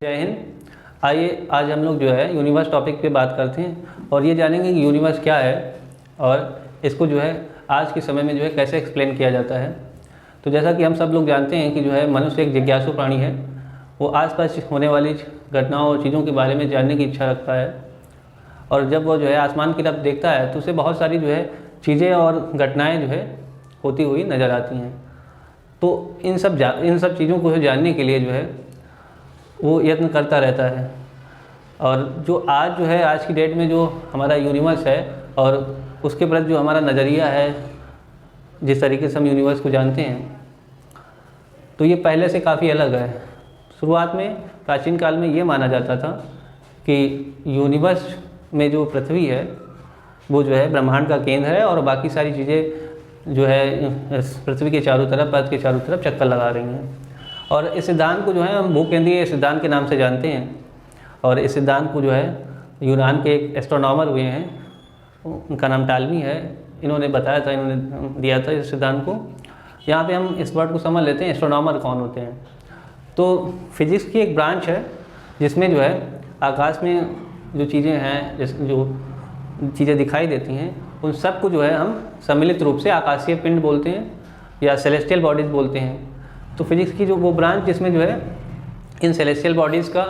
जय हिंद। आइए आज हम लोग जो है यूनिवर्स टॉपिक पे बात करते हैं और ये जानेंगे कि यूनिवर्स क्या है और इसको जो है आज के समय में जो है कैसे एक्सप्लेन किया जाता है। तो जैसा कि हम सब लोग जानते हैं कि जो है मनुष्य एक जिज्ञासु प्राणी है। वो आसपास होने वाली घटनाओं और चीज़ों के बारे में जानने की इच्छा रखता है और जब वो जो है आसमान की तरफ देखता है तो उसे बहुत सारी जो है चीज़ें और घटनाएँ जो है होती हुई नज़र आती हैं। तो इन सब चीज़ों को जानने के लिए जो है वो यत्न करता रहता है। और जो आज की डेट में जो हमारा यूनिवर्स है और उसके प्रति जो हमारा नज़रिया है, जिस तरीके से हम यूनिवर्स को जानते हैं, तो ये पहले से काफ़ी अलग है। शुरुआत में प्राचीन काल में ये माना जाता था कि यूनिवर्स में जो पृथ्वी है वो जो है ब्रह्मांड का केंद्र है और बाकी सारी चीज़ें जो है पृथ्वी के चारों तरफ, अर्थ के चारों तरफ चक्कर लगा रही हैं। और इस सिद्धांत को जो है हम भूकेंद्रीय सिद्धांत के नाम से जानते हैं। और इस सिद्धांत को जो है यूनान के एक एस्ट्रोनॉमर हुए हैं, उनका नाम टालमी है, इन्होंने बताया था, इन्होंने दिया था इस सिद्धांत को। यहाँ पे हम इस वर्ड को समझ लेते हैं, एस्ट्रोनॉमर कौन होते हैं। तो फिजिक्स की एक ब्रांच है जिसमें जो है आकाश में जो चीज़ें हैं, जो चीज़ें दिखाई देती हैं, उन सब को जो है हम सम्मिलित रूप से आकाशीय पिंड बोलते हैं या सेलेस्टियल बॉडीज़ बोलते हैं। तो फिजिक्स की जो वो ब्रांच जिसमें जो है इन सेलेस्टियल बॉडीज़ का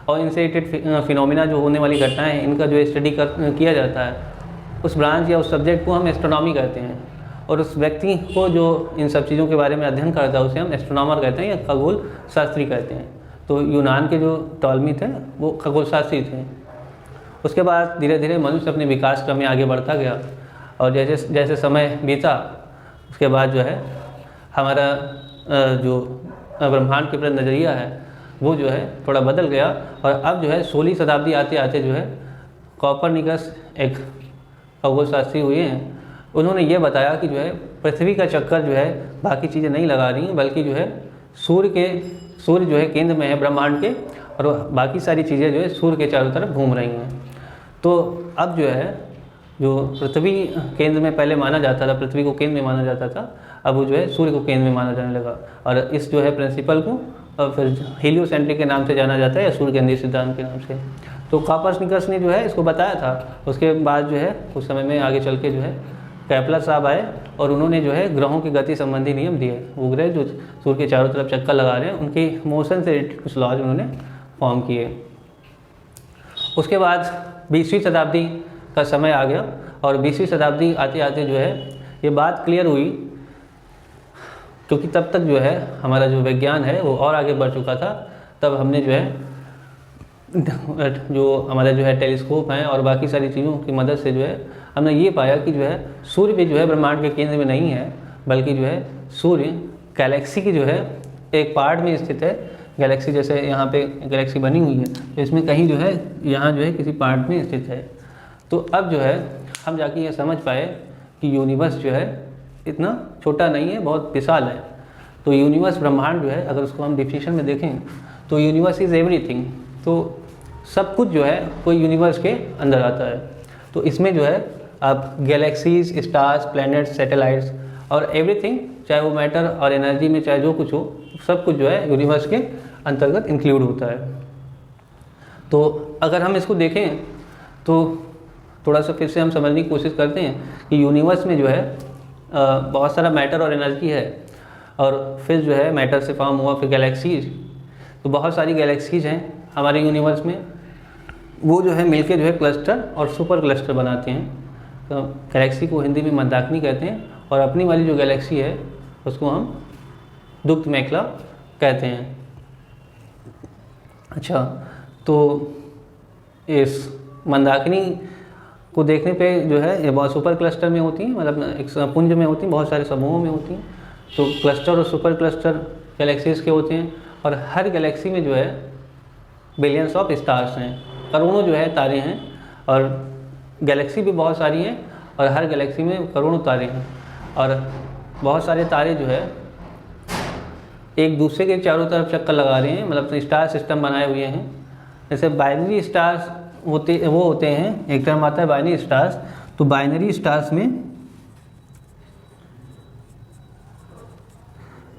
और इनसे रिलेटेड फिनोमिना जो होने वाली घटनाएं हैं, इनका जो स्टडी किया जाता है, उस ब्रांच या उस सब्जेक्ट को हम एस्ट्रोनॉमी कहते हैं। और उस व्यक्ति को जो इन सब चीज़ों के बारे में अध्ययन करता है उसे हम एस्ट्रोनॉमर कहते हैं या खगोल शास्त्री कहते हैं। तो यूनान के जो टॉलमी थे वो खगोल शास्त्री थे। उसके बाद धीरे धीरे मनुष्य अपने विकास क्रम में आगे बढ़ता गया और जैसे जैसे समय बीता उसके बाद जो है हमारा जो ब्रह्मांड के प्रति नज़रिया है वो जो है थोड़ा बदल गया। और अब जो है 16वीं शताब्दी आते आते जो है कोपरनिकस एक खगोल शास्त्री हुए हैं। उन्होंने ये बताया कि जो है पृथ्वी का चक्कर जो है बाकी चीज़ें नहीं लगा रही हैं, बल्कि जो है सूर्य जो है केंद्र में है ब्रह्मांड के और बाकी सारी चीज़ें जो है सूर्य के चारों तरफ घूम रही हैं। तो अब जो है जो पृथ्वी केंद्र में पहले माना जाता था, पृथ्वी को केंद्र में माना जाता था, अब वो जो है सूर्य को केंद्र में माना जाने लगा। और इस जो है प्रिंसिपल को फिर हीलियोसेंट्रिक के नाम से जाना जाता है या सूर्य केंद्रीय सिद्धांत के नाम से। तो कोपरनिकस ने जो है इसको बताया था। उसके बाद जो है कुछ समय में आगे चल के जो है केपलर साहब आए और उन्होंने जो है ग्रहों की गति संबंधी नियम दिए। वो ग्रह जो सूर्य के चारों तरफ चक्कर लगा रहे हैं उनके मोशन से रिलेटेड कुछ लॉज उन्होंने फॉर्म किए। उसके बाद 20वीं शताब्दी का समय आ गया और 20वीं शताब्दी आते आते जो है ये बात क्लियर हुई, क्योंकि तब तक जो है हमारा जो विज्ञान है वो और आगे बढ़ चुका था। तब हमने जो है जो हमारे जो है टेलीस्कोप हैं और बाकी सारी चीज़ों की मदद से जो है हमने ये पाया कि जो है सूर्य भी जो है ब्रह्मांड के केंद्र में नहीं है, बल्कि जो है सूर्य गैलेक्सी की जो है एक पार्ट में स्थित है। गैलेक्सी जैसे यहाँ पे गैलेक्सी बनी हुई है तो इसमें कहीं जो है यहाँ जो है किसी पार्ट में स्थित है। तो अब जो है हम जाके ये समझ पाए कि यूनिवर्स जो है इतना छोटा नहीं है, बहुत विशाल है। तो यूनिवर्स ब्रह्मांड जो है अगर उसको हम डिफिनेशन में देखें तो यूनिवर्स इज़ एवरीथिंग। तो सब कुछ जो है कोई यूनिवर्स के अंदर आता है। तो इसमें जो है आप गैलेक्सीज, स्टार्स, प्लैनेट्स, सैटेलाइट्स और एवरीथिंग, चाहे वो मैटर और एनर्जी में चाहे जो कुछ हो, सब कुछ जो है यूनिवर्स के अंतर्गत इंक्लूड होता है। तो अगर हम इसको देखें तो थोड़ा सा फिर से हम समझने की कोशिश करते हैं कि यूनिवर्स में जो है बहुत सारा मैटर और एनर्जी है और फिर जो है मैटर से फॉर्म हुआ फिर गैलेक्सीज। तो बहुत सारी गैलेक्सीज हैं हमारे यूनिवर्स में, वो जो है मिलके जो है क्लस्टर और सुपर क्लस्टर बनाते हैं। तो गैलेक्सी को हिंदी में मंदाकिनी कहते हैं और अपनी वाली जो गैलेक्सी है उसको हम दुग्ध मेखला कहते हैं। अच्छा, तो इस मंदाकिनी को देखने पे जो है ये बहुत सुपर क्लस्टर में होती हैं, मतलब एक पुंज में होती हैं, बहुत सारे समूहों में होती हैं। तो क्लस्टर और सुपर क्लस्टर गैलेक्सीज के होते हैं और हर गैलेक्सी में जो है बिलियंस ऑफ स्टार्स हैं, करोड़ों जो है तारे हैं और गैलेक्सी भी बहुत सारी हैं और हर गैलेक्सी में करोड़ों तारे हैं। और बहुत सारे तारे जो है एक दूसरे के चारों तरफ चक्कर लगा रहे हैं, मतलब स्टार सिस्टम बनाए हुए हैं। जैसे बाइनरी स्टार्स होते हैं, एक टर्म आता है बाइनरी स्टार्स। तो बाइनरी स्टार्स में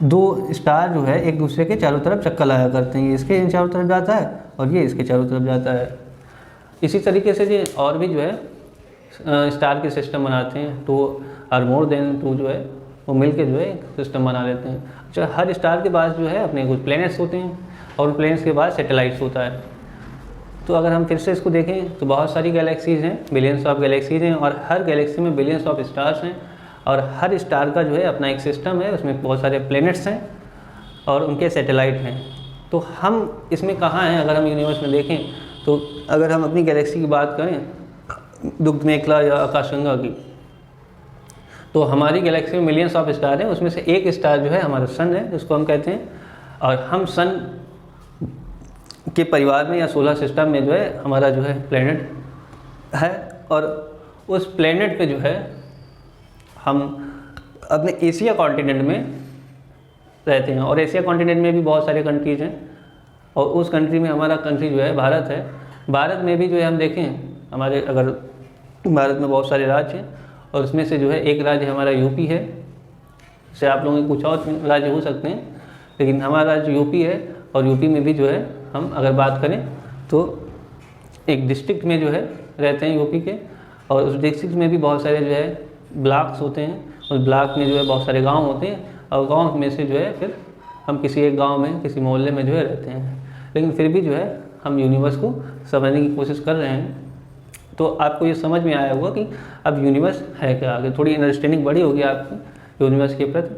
दो स्टार जो है एक दूसरे के चारों तरफ चक्कर लगाया करते हैं, ये इसके चारों तरफ जाता है और ये इसके चारों तरफ जाता है। इसी तरीके से ये और भी जो है स्टार के सिस्टम बनाते हैं, टू और मोर देन टू जो है वो मिलके जो है एक सिस्टम बना लेते हैं। अच्छा, हर स्टार के पास जो है अपने कुछ प्लैनेट्स होते हैं और प्लैनेट्स के बाद सैटेलाइट्स होता है। तो अगर हम फिर से इसको देखें तो बहुत सारी गैलेक्सीज़ हैं, बिलियंस ऑफ गैलेक्सीज़ हैं और हर गैलेक्सी में बिलियंस ऑफ स्टार्स हैं और हर स्टार का जो है अपना एक सिस्टम है, उसमें बहुत सारे प्लैनेट्स हैं और उनके सैटेलाइट हैं। तो हम इसमें कहाँ हैं अगर हम यूनिवर्स में देखें तो अगर हम अपनी गैलेक्सी की बात करें दुग्ध मेखला या आकाशगंगा की, तो हमारी गैलेक्सी में मिलियंस ऑफ स्टार हैं, उसमें से एक स्टार जो है हमारा सन है जिसको हम कहते हैं, और हम सन के परिवार में या सोलर सिस्टम में जो है हमारा जो है प्लैनेट है और उस प्लैनेट पे जो है हम अपने एशिया कॉन्टिनेंट में रहते हैं और एशिया कॉन्टिनेंट में भी बहुत सारे कंट्रीज़ हैं और उस कंट्री में हमारा कंट्री जो है भारत है। भारत में भी जो है हम देखें हमारे अगर भारत में बहुत सारे राज्य हैं और उसमें से जो है एक राज्य हमारा यूपी है, जैसे आप लोगों के कुछ और राज्य हो सकते हैं लेकिन हमारा राज्य यूपी है और यूपी में भी जो है हम अगर बात करें तो एक डिस्ट्रिक्ट में जो है रहते हैं यूपी के और उस डिस्ट्रिक्ट में भी बहुत सारे जो है ब्लॉक्स होते हैं, उस ब्लॉक में जो है बहुत सारे गांव होते हैं और गांव में से जो है फिर हम किसी एक गांव में किसी मोहल्ले में जो है रहते हैं। लेकिन फिर भी जो है हम यूनिवर्स को समझने की कोशिश कर रहे हैं। तो आपको ये समझ में आया होगा कि अब यूनिवर्स है क्या, आगे थोड़ी अंडरस्टैंडिंग बड़ी होगी आपकी यूनिवर्स के प्रति।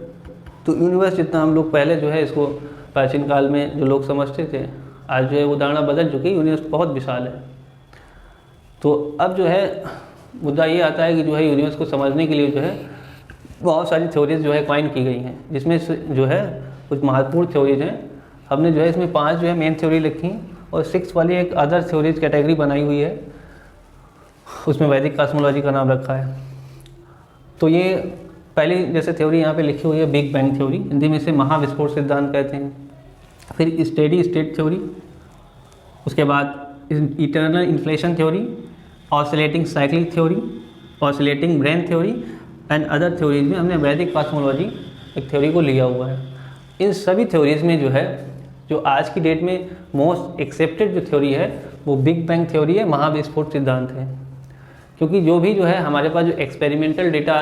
तो यूनिवर्स जितना हम लोग पहले जो है इसको प्राचीन काल में जो लोग समझते थे, आज जो है वो धारणा बदल चुकी है, यूनिवर्स बहुत विशाल है। तो अब जो है मुद्दा ये आता है कि जो है यूनिवर्स को समझने के लिए जो है बहुत सारी थ्योरीज जो है कॉइन की गई हैं, जिसमें जो है कुछ महत्वपूर्ण थ्योरीज हैं। हमने जो है इसमें 5 जो है मेन थ्योरी लिखी और 6 वाली एक अदर थ्योरीज कैटेगरी बनाई हुई है, उसमें वैदिक कॉस्मोलॉजी का नाम रखा है। तो ये पहली जैसे थ्योरी यहाँ पे लिखी हुई है बिग बैंग थ्योरी, हिंदी में इसे महाविस्फोट सिद्धांत कहते हैं। फिर स्टेडी स्टेट थ्योरी, उसके बाद eternal inflation theory, oscillating cyclic theory, oscillating brain theory and other theories में हमने वैदिक कॉस्मोलॉजी एक थ्योरी को लिया हुआ है। इन सभी थ्योरीज में जो है जो आज की डेट में मोस्ट एक्सेप्टेड जो थ्योरी है वो बिग बैंग थ्योरी है, महाविस्फोट सिद्धांत है। क्योंकि जो भी जो है हमारे पास जो एक्सपेरिमेंटल डेटा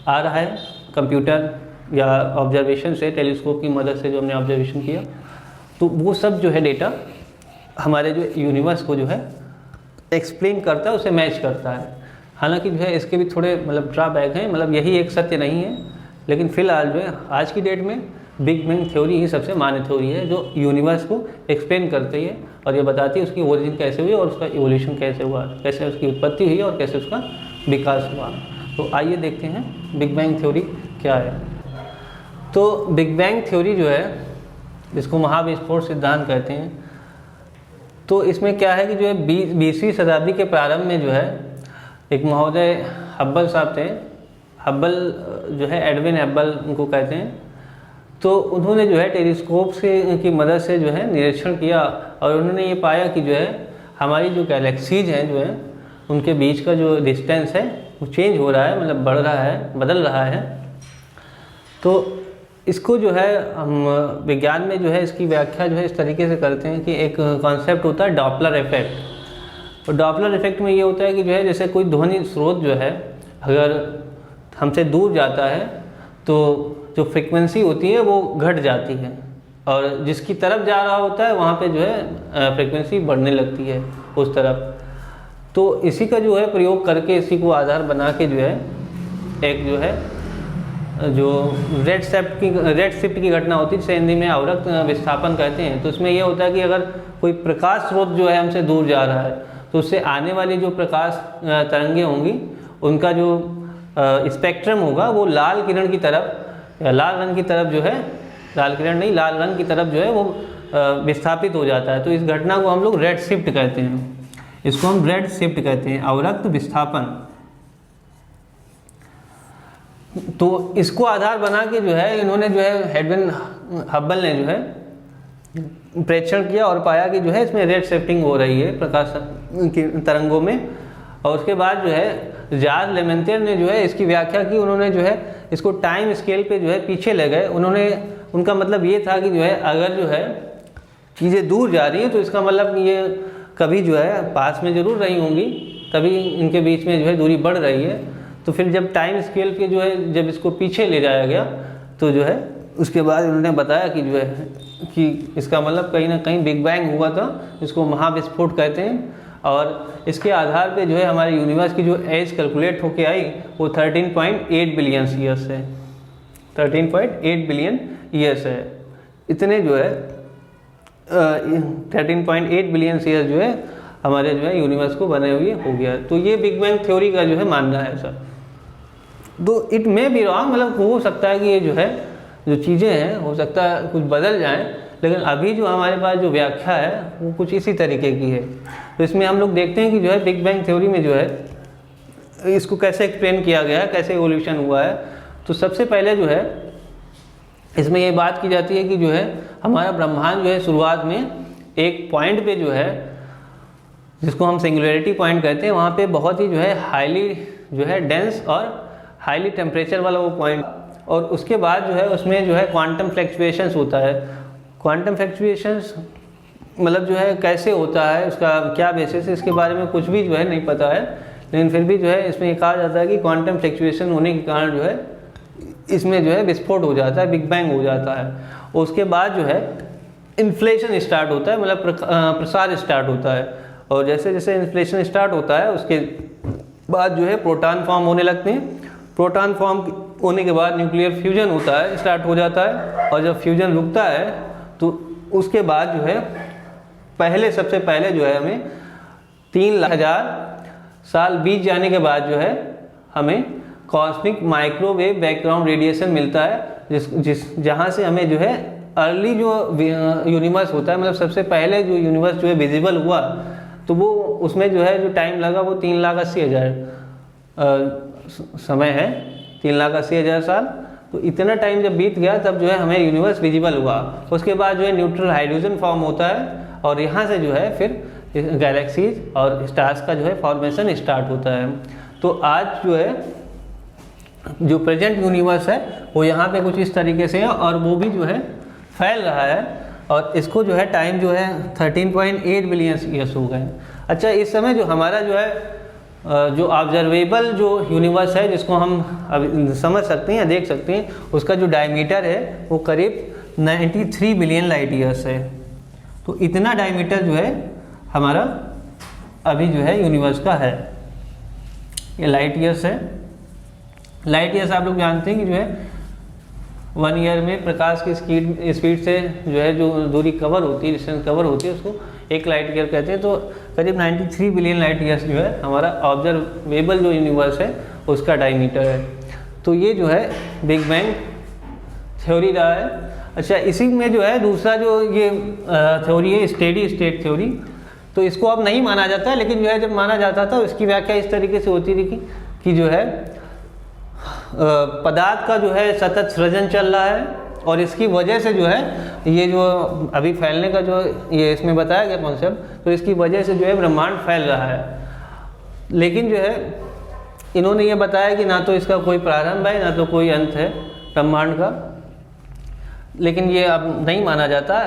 आ रहा है कंप्यूटर या ऑब्जर्वेशन से, टेलीस्कोप की मदद से जो हमने ऑब्जर्वेशन किया, तो वो सब जो है डेटा हमारे जो यूनिवर्स को जो है एक्सप्लेन करता है, उसे मैच करता है। हालांकि जो है इसके भी थोड़े मतलब ड्रॉबैक हैं, मतलब यही एक सत्य नहीं है, लेकिन फ़िलहाल जो है आज की डेट में बिग बैंग थ्योरी ही सबसे मान्य थ्योरी है जो यूनिवर्स को एक्सप्लेन करती है और ये बताती है उसकी ओरिजिन कैसे हुई और उसका इवोल्यूशन कैसे हुआ, कैसे उसकी उत्पत्ति हुई और कैसे उसका विकास हुआ। तो आइए देखते हैं बिग बैंग थ्योरी क्या है। तो बिग बैंग थ्योरी जो है जिसको महाविस्फोट सिद्धांत कहते हैं, तो इसमें क्या है कि जो है 20वीं शताब्दी के प्रारंभ में जो है एक महोदय हब्बल साहब थे, हब्बल जो है एडविन हब्बल उनको कहते हैं। तो उन्होंने जो है टेलीस्कोप से की मदद से जो है निरीक्षण किया और उन्होंने ये पाया कि जो है हमारी जो गैलेक्सीज हैं जो है उनके बीच का जो डिस्टेंस है वो चेंज हो रहा है, मतलब बढ़ रहा है, बदल रहा है। तो इसको जो है हम विज्ञान में जो है इसकी व्याख्या जो है इस तरीके से करते हैं कि एक कॉन्सेप्ट होता है डॉपलर इफेक्ट। और डॉपलर इफेक्ट में ये होता है कि जो है जैसे कोई ध्वनि स्रोत जो है अगर हमसे दूर जाता है तो जो फ्रीक्वेंसी होती है वो घट जाती है और जिसकी तरफ जा रहा होता है वहाँ पे जो है फ्रीक्वेंसी बढ़ने लगती है उस तरफ। तो इसी का जो है प्रयोग करके, इसी को आधार बना के जो है एक जो है जो रेड शिफ्ट की घटना होती है जिसे हिंदी में अवरक्त विस्थापन कहते हैं। तो इसमें यह होता है कि अगर कोई प्रकाश स्रोत जो है हमसे दूर जा रहा है तो उससे आने वाली जो प्रकाश तरंगें होंगी उनका जो स्पेक्ट्रम होगा वो लाल किरण की तरफ या लाल रंग की तरफ जो है, लाल किरण नहीं लाल रंग की तरफ जो है वो विस्थापित हो जाता है। तो इस घटना को हम लोग रेड शिफ्ट कहते हैं, इसको हम रेड शिफ्ट कहते हैं, अवरक्त विस्थापन। तो इसको आधार बना के जो है इन्होंने जो है एडविन हब्बल ने जो है प्रेक्षण किया और पाया कि जो है इसमें रेड शिफ्टिंग हो रही है प्रकाश की तरंगों में। और उसके बाद जो है जॉर्ज लेमेंटियर ने जो है इसकी व्याख्या की, उन्होंने जो है इसको टाइम स्केल पे जो है पीछे ले गए। उनका मतलब ये था कि जो है अगर जो है चीज़ें दूर जा रही हैं तो इसका मतलब ये कभी जो है पास में ज़रूर रही होंगी, तभी इनके बीच में जो है दूरी बढ़ रही है। तो फिर जब टाइम स्केल के जो है जब इसको पीछे ले जाया गया तो जो है उसके बाद उन्होंने बताया कि जो है कि इसका मतलब कहीं ना कहीं बिग बैंग हुआ था, इसको महाविस्फोट कहते हैं। और इसके आधार पे जो है हमारे यूनिवर्स की जो एज कैलकुलेट होके आई वो 13.8 बिलियन ईयर्स है, 13.8 बिलियन ईयर्स है। इतने जो है 13.8 बिलियन ईयर्स जो है हमारे जो है यूनिवर्स को बने हुए हो गया। तो ये बिग बैंग थ्योरी का जो है मानना है सर। तो इट में भी रॉन्ग, मतलब हो सकता है कि ये जो है जो चीज़ें हैं हो सकता है कुछ बदल जाएं, लेकिन अभी जो हमारे पास जो व्याख्या है वो कुछ इसी तरीके की है। तो इसमें हम लोग देखते हैं कि जो है बिग बैंग थ्योरी में जो है इसको कैसे एक्सप्लेन किया गया है, कैसे इवोल्यूशन हुआ है। तो सबसे पहले जो है इसमें ये बात की जाती है कि जो है हमारा ब्रह्मांड जो है शुरुआत में एक पॉइंट पे जो है जिसको हम सिंगुलैरिटी पॉइंट कहते हैं, वहाँ पे बहुत ही जो है हाईली जो है डेंस और हाईली टेम्परेचर वाला वो पॉइंट, और उसके बाद जो है उसमें जो है क्वांटम फ्लक्चुएशंस होता है। क्वांटम फ्लक्चुएशंस मतलब जो है कैसे होता है, उसका क्या बेसिस है, इसके बारे में कुछ भी जो है नहीं पता है, लेकिन फिर भी जो है इसमें ये कहा जाता है कि क्वांटम फ्लक्चुएशन होने के कारण जो है इसमें जो है विस्फोट हो जाता है, बिग बैंग हो जाता है। उसके बाद जो है इन्फ्लेशन स्टार्ट होता है, मतलब प्रसार स्टार्ट होता है। और जैसे जैसे इन्फ्लेशन स्टार्ट होता है उसके बाद जो है प्रोटॉन फॉर्म होने लगते हैं। प्रोटॉन फॉर्म होने के बाद न्यूक्लियर फ्यूजन होता है, स्टार्ट हो जाता है। और जब फ्यूजन रुकता है तो उसके बाद जो है सबसे पहले जो है हमें 3,00,000 साल बीत जाने के बाद जो है हमें कॉस्मिक माइक्रोवेव बैकग्राउंड रेडिएशन मिलता है, जहाँ से हमें जो है अर्ली जो यूनिवर्स होता है, मतलब सबसे पहले जो यूनिवर्स जो है विजिबल हुआ, तो वो उसमें जो है जो टाइम लगा वो 3,80,000 समय है, 3,80,000 साल। तो इतना टाइम जब बीत गया तब जो है हमें यूनिवर्स विजिबल हुआ। उसके बाद जो है न्यूट्रल हाइड्रोजन फॉर्म होता है और यहाँ से जो है फिर गैलेक्सीज और स्टार्स का जो है फॉर्मेशन स्टार्ट होता है। तो आज जो है जो प्रेजेंट यूनिवर्स है वो यहाँ पे कुछ इस तरीके से है और वो भी जो है फैल रहा है, और इसको जो है टाइम जो है 13.8 बिलियन ईयर्स हो गए। अच्छा, इस समय जो हमारा जो है जो ऑब्जर्वेबल जो यूनिवर्स है जिसको हम अब समझ सकते हैं या देख सकते हैं, उसका जो डायमीटर है वो करीब 93 बिलियन लाइट ईयर्स है। तो इतना डायमीटर जो है हमारा अभी जो है यूनिवर्स का है, ये लाइट ईयर्स है। लाइट ईयर्स आप लोग जानते हैं कि जो है 1 ईयर में प्रकाश की स्पीड से जो है जो दूरी कवर होती है, डिस्टेंस कवर होती है, उसको 1 लाइट ईयर कहते हैं। तो करीब 93 बिलियन लाइट ईयर्स जो है हमारा ऑब्जर्वेबल जो यूनिवर्स है उसका डायमीटर है। तो ये जो है बिग बैंग थ्योरी रहा है। अच्छा, इसी में जो है दूसरा जो ये थ्योरी है स्टेडी स्टेट थ्योरी, तो इसको अब नहीं माना जाता है, लेकिन जो है जब माना जाता था इसकी व्याख्या इस तरीके से होती थी कि जो है पदार्थ का जो है सतत सृजन चल रहा है और इसकी वजह से जो है ये जो अभी फैलने का जो ये इसमें बताया गया कॉन्सेप्ट, तो इसकी वजह से जो है ब्रह्मांड फैल रहा है। लेकिन जो है इन्होंने ये बताया कि ना तो इसका कोई प्रारंभ है ना तो कोई अंत है ब्रह्मांड का, लेकिन ये अब नहीं माना जाता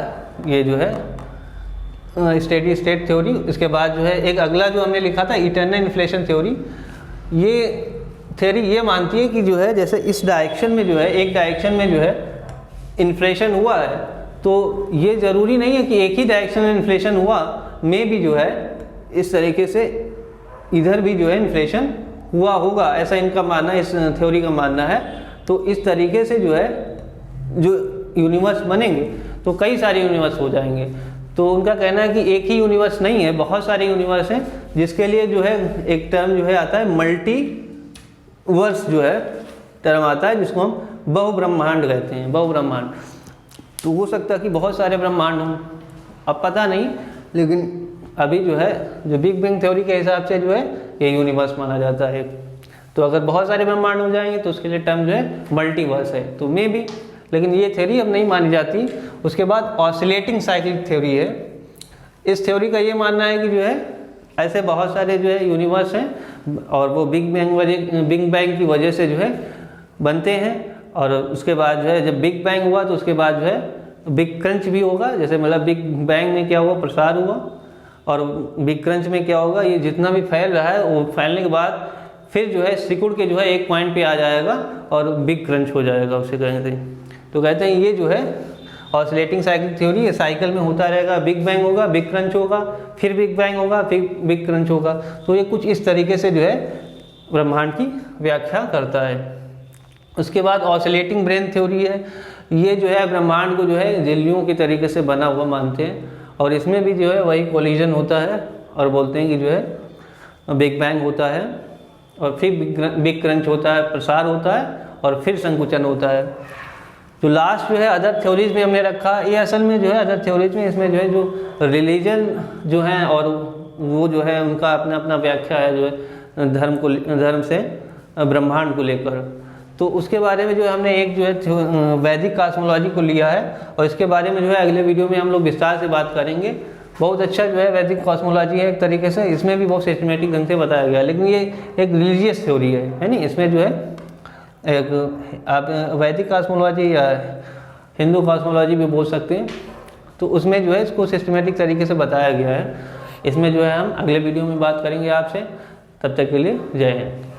ये जो है स्टेडी स्टेट थ्योरी। इसके बाद जो है एक अगला जो हमने लिखा था इटर्नल इन्फ्लेशन थ्योरी, ये थ्योरी ये मानती है कि जो है जैसे इस डायरेक्शन में जो है एक डायरेक्शन में जो है इन्फ्लेशन हुआ है, तो ये ज़रूरी नहीं है कि एक ही डायरेक्शन में इन्फ्लेशन हुआ, में भी जो है इस तरीके से इधर भी जो है इन्फ्लेशन हुआ होगा, ऐसा इनका मानना है, इस थ्योरी का मानना है। तो इस तरीके से जो है जो यूनिवर्स बनेंगे तो कई सारे यूनिवर्स हो जाएंगे। तो उनका कहना है कि एक ही यूनिवर्स नहीं है, बहुत सारे यूनिवर्स हैं, जिसके लिए जो है एक टर्म जो है आता है मल्टीवर्स जो है टर्म आता है, जिसको हम बहुब्रह्मांड कहते हैं, बहुब्रह्मांड। तो हो सकता है कि बहुत सारे ब्रह्मांड हों, अब पता नहीं, लेकिन अभी जो है जो बिग बैंग थ्योरी के हिसाब से जो है ये यूनिवर्स माना जाता है। तो अगर बहुत सारे ब्रह्मांड हो जाएंगे तो उसके लिए टर्म जो है मल्टीवर्स है, तो मे भी, लेकिन ये थ्योरी अब नहीं मानी जाती। उसके बाद ऑसिलेटिंग साइक्लिक थ्योरी है। इस थ्योरी का ये मानना है कि जो है ऐसे बहुत सारे जो है यूनिवर्स हैं और वो बिग बैंग की वजह से जो है बनते हैं, और उसके बाद जो है जब बिग बैंग हुआ तो उसके बाद जो है बिग क्रंच भी होगा। जैसे मतलब बिग बैंग में क्या हुआ, प्रसार हुआ, और बिग क्रंच में क्या होगा, ये जितना भी फैल रहा है वो फैलने के बाद फिर जो है सिकुड़ के जो है एक पॉइंट पे आ जाएगा और बिग क्रंच हो जाएगा उसे कहते हैं। तो कहते हैं ये जो है ऑसिलेटिंग साइकिल थ्योरी, साइकिल में होता रहेगा, बिग बैंग होगा, बिग क्रंच होगा, फिर बिग बैंग होगा, फिर बिग क्रंच होगा। तो ये कुछ इस तरीके से जो है ब्रह्मांड की व्याख्या करता है। उसके बाद ऑसिलेटिंग ब्रेन थ्योरी है। ये जो है ब्रह्मांड को जो है झिल्लियों के तरीके से बना हुआ मानते हैं, और इसमें भी जो है वही कोलिजन होता है, और बोलते हैं कि जो है बिग बैंग होता है, और फिर बिग क्रंच होता है, प्रसार होता है, और फिर संकुचन होता है। जो लास्ट जो है अदर थ्योरीज में हमने रखा, ये असल में जो है अदर थ्योरीज में इसमें जो है जो रिलीजन जो है और वो जो है उनका अपना अपना व्याख्या है जो है धर्म से ब्रह्मांड को लेकर। तो उसके बारे में जो है हमने एक जो है वैदिक कॉस्मोलॉजी को लिया है, और इसके बारे में जो है अगले वीडियो में हम लोग विस्तार से बात करेंगे। बहुत अच्छा जो है वैदिक कॉस्मोलॉजी है एक तरीके से, इसमें भी बहुत सिस्टमेटिक ढंग से बताया गया है, लेकिन ये एक रिलीजियस थ्योरी है नहीं। इसमें जो है एक आप वैदिक कॉस्मोलॉजी या हिंदू कॉस्मोलॉजी भी बोल सकते हैं, तो उसमें जो है इसको सिस्टमेटिक तरीके से बताया गया है। इसमें जो है हम अगले वीडियो में बात करेंगे आपसे। तब तक के लिए जय हिंद।